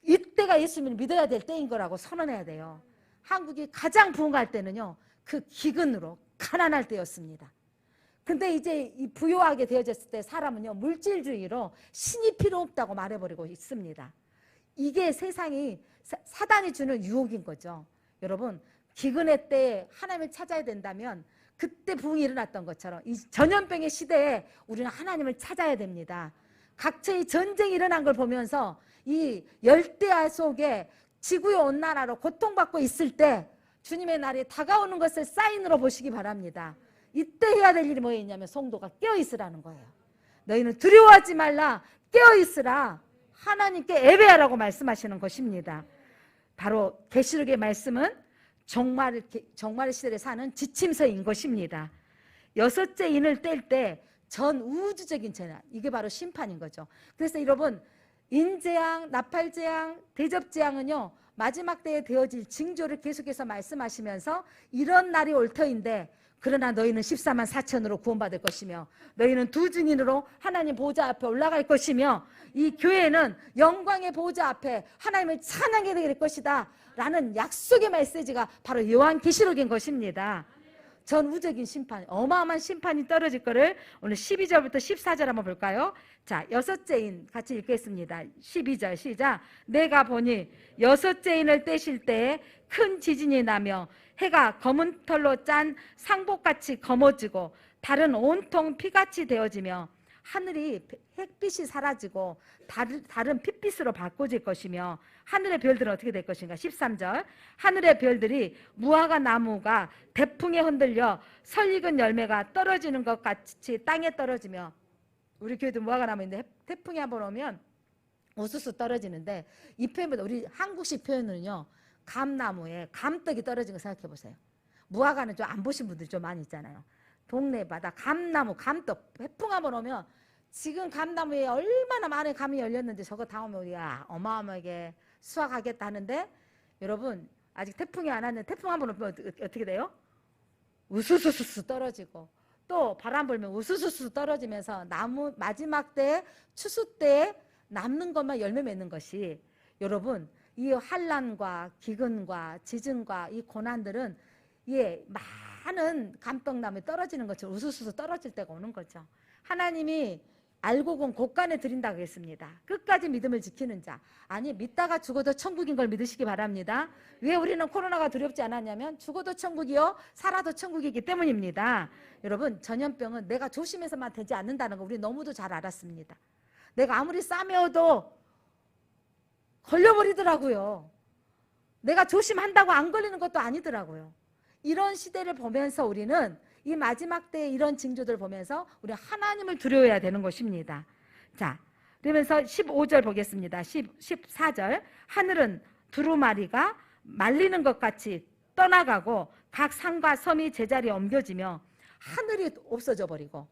이때가 예수님을 믿어야 될 때인 거라고 선언해야 돼요. 한국이 가장 부흥할 때는요 그 기근으로 가난할 때였습니다. 근데 이제 이 부유하게 되어졌을 때 사람은요 물질주의로 신이 필요 없다고 말해버리고 있습니다. 이게 세상이 사단이 주는 유혹인 거죠. 여러분 기근의 때에 하나님을 찾아야 된다면 그때 부흥이 일어났던 것처럼 이 전염병의 시대에 우리는 하나님을 찾아야 됩니다. 각처의 전쟁이 일어난 걸 보면서 이 열대야 속에 지구의 온난화로 고통받고 있을 때 주님의 날이 다가오는 것을 사인으로 보시기 바랍니다. 이때 해야 될 일이 뭐였냐면 성도가 깨어있으라는 거예요. 너희는 두려워하지 말라 깨어있으라 하나님께 예배하라고 말씀하시는 것입니다. 바로 계시록의 말씀은 종말의 시대에 사는 지침서인 것입니다. 여섯째 인을 뗄 때 전 우주적인 재난, 이게 바로 심판인 거죠. 그래서 여러분 인재앙, 나팔재앙, 대접재앙은요 마지막 때에 되어질 징조를 계속해서 말씀하시면서 이런 날이 올 터인데 그러나 너희는 14만 4천으로 구원받을 것이며 너희는 두 증인으로 하나님 보좌 앞에 올라갈 것이며 이 교회는 영광의 보좌 앞에 하나님을 찬양하게 될 것이다 라는 약속의 메시지가 바로 요한계시록인 것입니다. 전우적인 심판, 어마어마한 심판이 떨어질 거를 오늘 12절부터 14절 한번 볼까요? 자, 여섯째 인 같이 읽겠습니다. 12절 시작. 내가 보니 여섯째 인을 떼실 때에 큰 지진이 나며 해가 검은 털로 짠 상복같이 검어지고 달은 온통 피같이 되어지며 하늘이 햇빛이 사라지고 달은 핏빛으로 바꿔질 것이며 하늘의 별들은 어떻게 될 것인가? 13절 하늘의 별들이 무화과 나무가 대풍에 흔들려 설익은 열매가 떨어지는 것 같이 땅에 떨어지며 우리 교회도 무화과 나무인데 태풍이 한번 오면 우수수 떨어지는데 이 표현보다 우리 한국식 표현은요 감나무에 감떡이 떨어진 거 생각해 보세요. 무화과는 좀 안 보신 분들이 좀 많이 있잖아요. 동네마다 감나무, 감떡, 태풍 한번 오면 지금 감나무에 얼마나 많은 감이 열렸는데 저거 다 오면 우리가 어마어마하게 수확하겠다 하는데 여러분 아직 태풍이 안 왔는데 태풍 한번 오면 어떻게 돼요? 우수수수 떨어지고 또 바람 불면 우수수수 떨어지면서 나무 마지막 때 추수 때 남는 것만 열매 맺는 것이 여러분 이 환난과 기근과 지진과 이 고난들은 많은 감떡나무에 떨어지는 것처럼 우수수수 떨어질 때가 오는 거죠. 하나님이 알고 본 곳간에 드린다고 했습니다. 끝까지 믿음을 지키는 자. 아니 믿다가 죽어도 천국인 걸 믿으시기 바랍니다. 왜 우리는 코로나가 두렵지 않았냐면 죽어도 천국이요 살아도 천국이기 때문입니다. 여러분 전염병은 내가 조심해서만 되지 않는다는 거 우리 너무도 잘 알았습니다. 내가 아무리 싸매어도 걸려버리더라고요. 내가 조심한다고 안 걸리는 것도 아니더라고요. 이런 시대를 보면서 우리는 이 마지막 때의 이런 징조들을 보면서 우리 하나님을 두려워해야 되는 것입니다. 자, 그러면서 15절 보겠습니다. 14절 하늘은 두루마리가 말리는 것 같이 떠나가고 각 산과 섬이 제자리에 옮겨지며 하늘이 없어져 버리고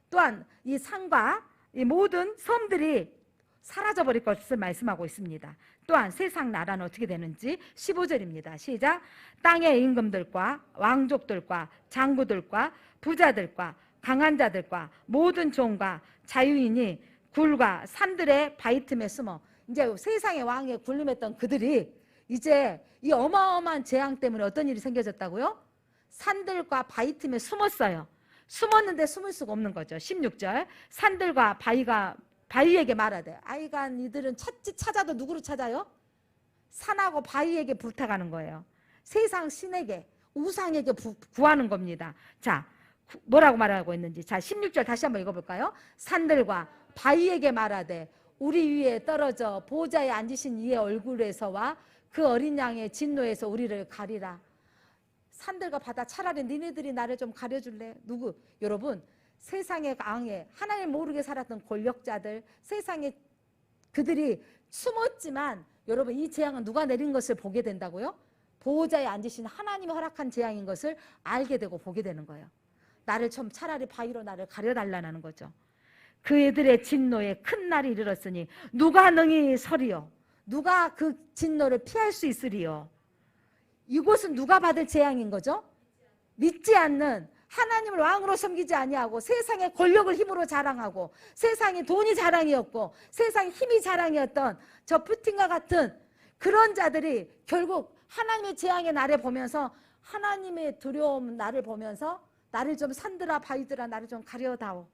또한 이 산과 이 모든 섬들이 사라져버릴 것을 말씀하고 있습니다. 또한 세상 나라는 어떻게 되는지 15절입니다. 시작. 땅의 임금들과 왕족들과 장구들과 부자들과 강한 자들과 모든 종과 자유인이 굴과 산들의 바위 틈에 숨어 이제 세상의 왕에 군림했던 그들이 이제 이 어마어마한 재앙 때문에 어떤 일이 생겨졌다고요? 산들과 바위 틈에 숨었어요. 숨었는데 숨을 수가 없는 거죠. 16절 산들과 바위에게 말하되 아이가 니들은 찾아도 누구를 찾아요? 산하고 바위에게 부탁하는 거예요. 세상 신에게 우상에게 구하는 겁니다. 자 뭐라고 말하고 있는지 자 16절 다시 한번 읽어볼까요? 산들과 바위에게 말하되 우리 위에 떨어져 보좌에 앉으신 이의 얼굴에서와 그 어린 양의 진노에서 우리를 가리라. 산들과 바다 차라리 니네들이 나를 좀 가려줄래? 누구? 여러분 세상의 강에 하나님 모르게 살았던 권력자들 세상에 그들이 숨었지만 여러분 이 재앙은 누가 내린 것을 보게 된다고요? 보호자에 앉으신 하나님이 허락한 재앙인 것을 알게 되고 보게 되는 거예요. 나를 좀 차라리 바위로 나를 가려달라는 거죠. 그들의 진노에 큰 날이 이르렀으니 누가 능히 서리요? 누가 그 진노를 피할 수 있으리요? 이곳은 누가 받을 재앙인 거죠? 믿지 않는 하나님을 왕으로 섬기지 아니하고 세상의 권력을 힘으로 자랑하고 세상의 돈이 자랑이었고 세상의 힘이 자랑이었던 저 푸틴과 같은 그런 자들이 결국 하나님의 재앙의 날에 보면서 하나님의 두려움 나를 보면서 나를 좀 산들아 바위들아 나를 좀 가려다오.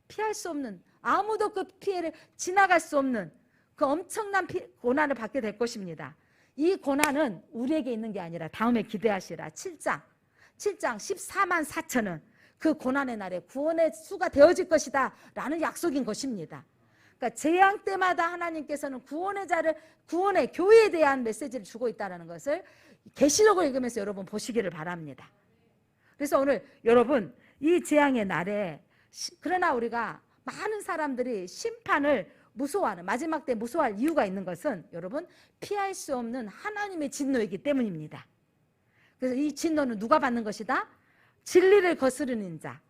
피할 수 없는 아무도 그 피해를 지나갈 수 없는 그 엄청난 고난을 받게 될 것입니다. 이 고난은 우리에게 있는 게 아니라 다음에 기대하시라. 7장 14만 4천은 그 고난의 날에 구원의 수가 되어질 것이다 라는 약속인 것입니다. 그러니까 재앙 때마다 하나님께서는 구원의 자를 구원의 교회에 대한 메시지를 주고 있다는 것을 계시록을 읽으면서 여러분 보시기를 바랍니다. 그래서 오늘 여러분 이 재앙의 날에 그러나 우리가 많은 사람들이 심판을 무서워하는 마지막 때 무서워할 이유가 있는 것은 여러분 피할 수 없는 하나님의 진노이기 때문입니다. 그래서 이 진노는 누가 받는 것이다? 진리를 거스르는 자,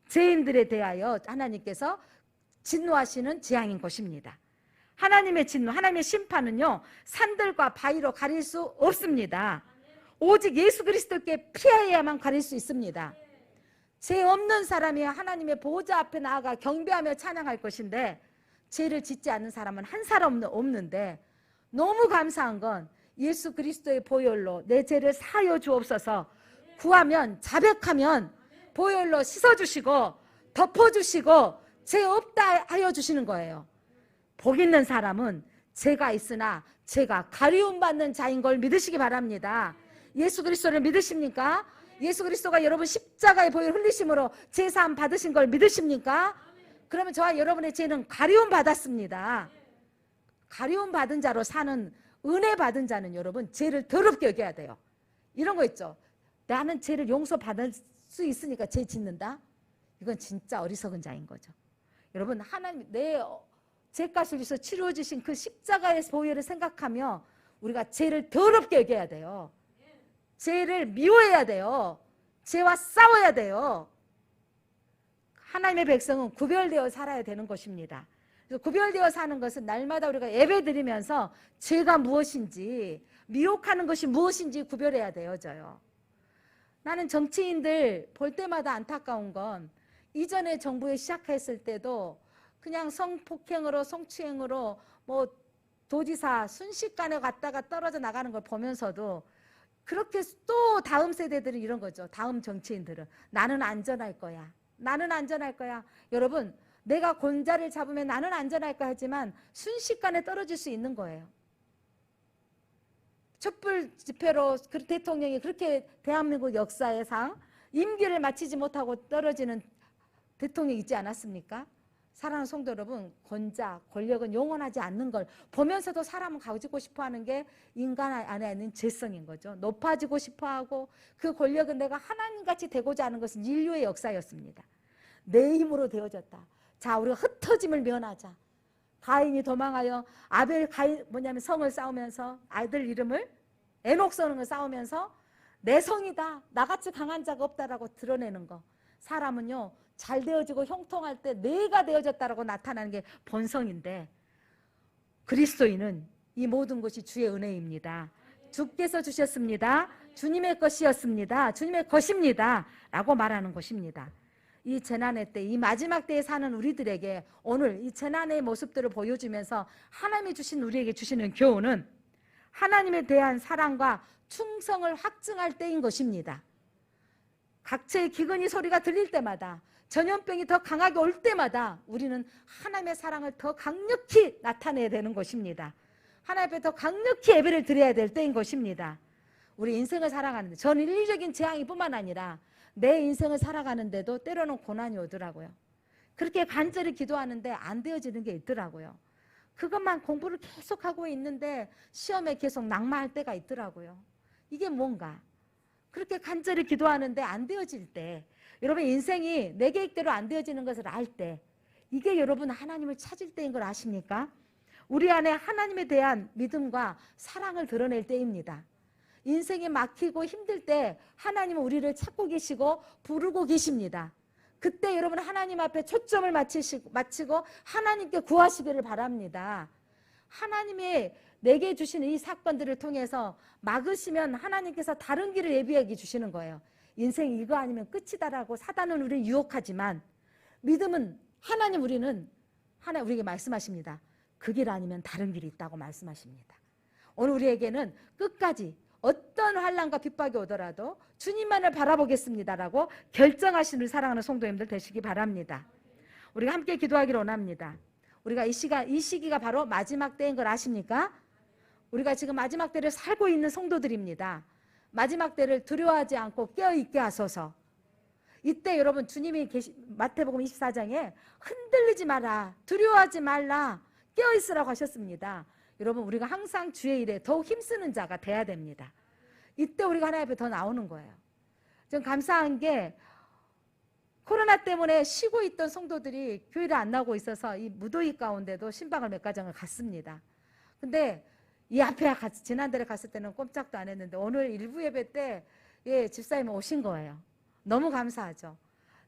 죄인들에 대하여 하나님께서 진노하시는 재앙인 것입니다. 하나님의 진노, 하나님의 심판은요 산들과 바위로 가릴 수 없습니다. 오직 예수 그리스도께 피하여야만 가릴 수 있습니다. 죄 없는 사람이 하나님의 보호자 앞에 나아가 경배하며 찬양할 것인데 죄를 짓지 않는 사람은 한 사람 없는데 너무 감사한 건 예수 그리스도의 보혈로 내 죄를 사하여 주옵소서 구하면 자백하면 보혈로 씻어주시고 덮어주시고 죄 없다 하여 주시는 거예요. 복 있는 사람은 죄가 있으나 죄가 가리움받는 자인 걸 믿으시기 바랍니다. 예수 그리스도를 믿으십니까? 예수 그리스도가 여러분 십자가의 보혈 흘리심으로 제사함 받으신 걸 믿으십니까? 그러면 저와 여러분의 죄는 가리움 받았습니다. 가리움 받은 자로 사는 은혜 받은 자는 여러분 죄를 더럽게 여겨야 돼요. 이런 거 있죠. 나는 죄를 용서받을 수 있으니까 죄 짓는다. 이건 진짜 어리석은 자인 거죠. 여러분 하나님 내 죄값을 위해서 치루어 주신 그 십자가의 보혈을 생각하며 우리가 죄를 더럽게 여겨야 돼요. 죄를 미워해야 돼요. 죄와 싸워야 돼요. 하나님의 백성은 구별되어 살아야 되는 것입니다. 그래서 구별되어 사는 것은 날마다 우리가 예배드리면서 죄가 무엇인지 미혹하는 것이 무엇인지 구별해야 되어져요. 나는 정치인들 볼 때마다 안타까운 건 이전에 정부에 시작했을 때도 그냥 성폭행으로 성추행으로 뭐 도지사 순식간에 갔다가 떨어져 나가는 걸 보면서도 그렇게 또 다음 세대들은 이런 거죠. 다음 정치인들은 나는 안전할 거야. 나는 안전할 거야. 여러분 내가 권자를 잡으면 나는 안전할 거야 하지만 순식간에 떨어질 수 있는 거예요. 촛불 집회로 대통령이 그렇게 대한민국 역사상 임기를 마치지 못하고 떨어지는 대통령이 있지 않았습니까? 사랑하는 성도 여러분, 권자, 권력은 영원하지 않는 걸 보면서도 사람은 가지고 싶어하는 게 인간 안에 있는 죄성인 거죠. 높아지고 싶어하고 그 권력은 내가 하나님같이 되고자 하는 것은 인류의 역사였습니다. 내 힘으로 되어졌다. 자, 우리가 흩어짐을 면하자. 가인이 도망하여 가인 성을 싸우면서 아이들 이름을 에녹 성을 싸우면서 내 성이다. 나같이 강한 자가 없다라고 드러내는 거. 사람은요. 잘 되어지고 형통할 때 내가 되어졌다라고 나타나는 게 본성인데 그리스도인은 이 모든 것이 주의 은혜입니다. 주께서 주셨습니다. 주님의 것이었습니다. 주님의 것입니다. 라고 말하는 것입니다. 이 재난의 때, 이 마지막 때에 사는 우리들에게 오늘 이 재난의 모습들을 보여주면서 하나님이 주신 우리에게 주시는 교훈은 하나님에 대한 사랑과 충성을 확증할 때인 것입니다. 각체의 기근이 소리가 들릴 때마다 전염병이 더 강하게 올 때마다 우리는 하나님의 사랑을 더 강력히 나타내야 되는 것입니다. 하나님 앞에 더 강력히 예배를 드려야 될 때인 것입니다. 우리 인생을 살아가는데 저는 일률적인 재앙이 뿐만 아니라 내 인생을 살아가는데도 때로는 고난이 오더라고요. 그렇게 간절히 기도하는데 안 되어지는 게 있더라고요. 그것만 공부를 계속하고 있는데 시험에 계속 낙마할 때가 있더라고요. 이게 뭔가? 그렇게 간절히 기도하는데 안 되어질 때, 여러분 인생이 내 계획대로 안 되어지는 것을 알 때, 이게 여러분 하나님을 찾을 때인 걸 아십니까? 우리 안에 하나님에 대한 믿음과 사랑을 드러낼 때입니다. 인생이 막히고 힘들 때 하나님은 우리를 찾고 계시고 부르고 계십니다. 그때 여러분 하나님 앞에 초점을 맞추고 하나님께 구하시기를 바랍니다. 하나님의 내게 주시는 이 사건들을 통해서 막으시면 하나님께서 다른 길을 예비하게 주시는 거예요. 인생이 이거 아니면 끝이다라고 사단은 우리를 유혹하지만, 믿음은 하나님 우리에게 말씀하십니다. 그 길 아니면 다른 길이 있다고 말씀하십니다. 오늘 우리에게는 끝까지 어떤 환난과 핍박이 오더라도 주님만을 바라보겠습니다라고 결정하시는 우리 사랑하는 성도님들 되시기 바랍니다. 우리가 함께 기도하기를 원합니다. 우리가 이 시기가 바로 마지막 때인 걸 아십니까? 우리가 지금 마지막 때를 살고 있는 성도들입니다. 마지막 때를 두려워하지 않고 깨어있게 하소서. 이때 여러분 주님이 마태복음 24장에 흔들리지 마라, 두려워하지 말라, 깨어있으라고 하셨습니다. 여러분 우리가 항상 주의 일에 더욱 힘쓰는 자가 돼야 됩니다. 이때 우리가 하나님 앞에 더 나오는 거예요. 좀 감사한 게 코로나 때문에 쉬고 있던 성도들이 교회를 안 나오고 있어서 이 무더위 가운데도 신방을 몇 가정을 갔습니다. 근데 이 앞에 지난달에 갔을 때는 꼼짝도 안 했는데 오늘 일부 예배 때 집사님이 오신 거예요. 너무 감사하죠.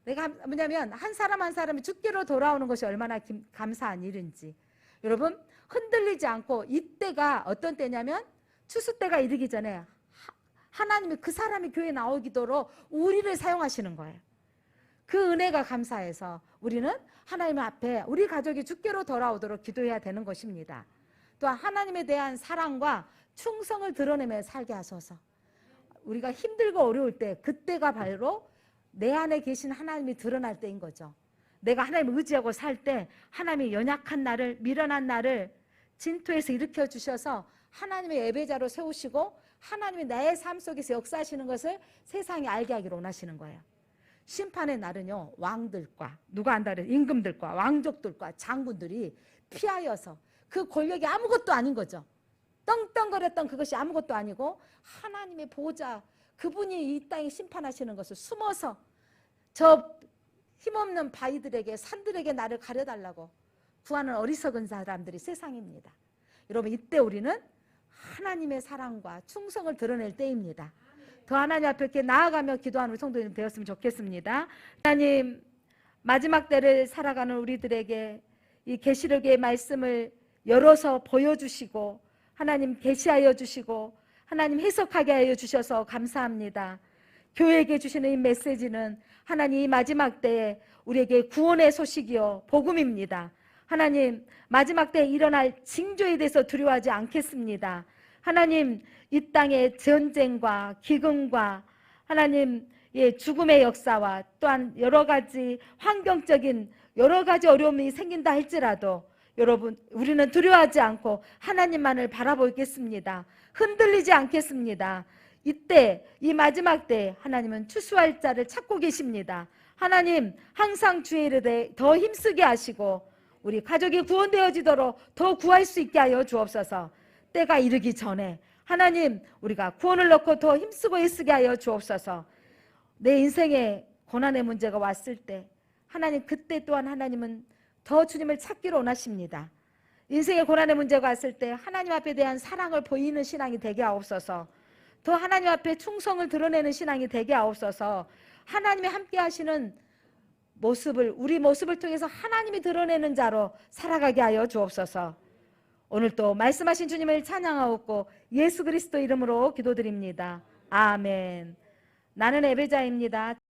내가 뭐냐면 한 사람 한 사람이 주께로 돌아오는 것이 얼마나 감사한 일인지. 여러분 흔들리지 않고, 이때가 어떤 때냐면 추수 때가 이르기 전에 하나님이 그 사람이 교회에 나오기도록 우리를 사용하시는 거예요. 그 은혜가 감사해서 우리는 하나님 앞에 우리 가족이 주께로 돌아오도록 기도해야 되는 것입니다. 또한 하나님에 대한 사랑과 충성을 드러내며 살게 하소서. 우리가 힘들고 어려울 때, 그때가 바로 내 안에 계신 하나님이 드러날 때인 거죠. 내가 하나님을 의지하고 살 때 하나님이 연약한 나를, 미련한 나를 진토에서 일으켜 주셔서 하나님의 예배자로 세우시고 하나님이 나의 삶 속에서 역사하시는 것을 세상이 알게 하기를 원하시는 거예요. 심판의 날은요, 왕들과, 누가 안다 그래요? 임금들과 왕족들과 장군들이 피하여서, 그 권력이 아무것도 아닌 거죠. 떵떵거렸던 그것이 아무것도 아니고 하나님의 보호자, 그분이 이 땅에 심판하시는 것을 숨어서 저 힘없는 바위들에게, 산들에게 나를 가려달라고 구하는 어리석은 사람들이 세상입니다. 여러분 이때 우리는 하나님의 사랑과 충성을 드러낼 때입니다. 더 하나님 앞에 이렇게 나아가며 기도하는 우리 성도님 되었으면 좋겠습니다. 하나님, 마지막 때를 살아가는 우리들에게 이 계시록의 말씀을 열어서 보여주시고 하나님 계시하여 주시고 하나님 해석하게 하여 주셔서 감사합니다. 교회에게 주시는 이 메시지는 하나님 이 마지막 때에 우리에게 구원의 소식이요 복음입니다. 하나님 마지막 때에 일어날 징조에 대해서 두려워하지 않겠습니다. 하나님 이 땅의 전쟁과 기근과 하나님 죽음의 역사와 또한 여러 가지 환경적인 여러 가지 어려움이 생긴다 할지라도 여러분 우리는 두려워하지 않고 하나님만을 바라보겠습니다. 흔들리지 않겠습니다. 이때 이 마지막 때 하나님은 추수할 자를 찾고 계십니다. 하나님 항상 주의 일에 더 힘쓰게 하시고 우리 가족이 구원되어지도록 더 구할 수 있게 하여 주옵소서. 때가 이르기 전에 하나님 우리가 구원을 넣고 더 힘쓰고 애쓰게 하여 주옵소서. 내 인생에 고난의 문제가 왔을 때 하나님 그때 또한 하나님은 더 주님을 찾기를 원하십니다. 인생의 고난의 문제가 왔을 때 하나님 앞에 대한 사랑을 보이는 신앙이 되게 하옵소서. 더 하나님 앞에 충성을 드러내는 신앙이 되게 하옵소서. 하나님이 함께 하시는 모습을, 우리 모습을 통해서 하나님이 드러내는 자로 살아가게 하여 주옵소서. 오늘 또 말씀하신 주님을 찬양하옵고 예수 그리스도 이름으로 기도드립니다. 아멘. 나는 예배자입니다.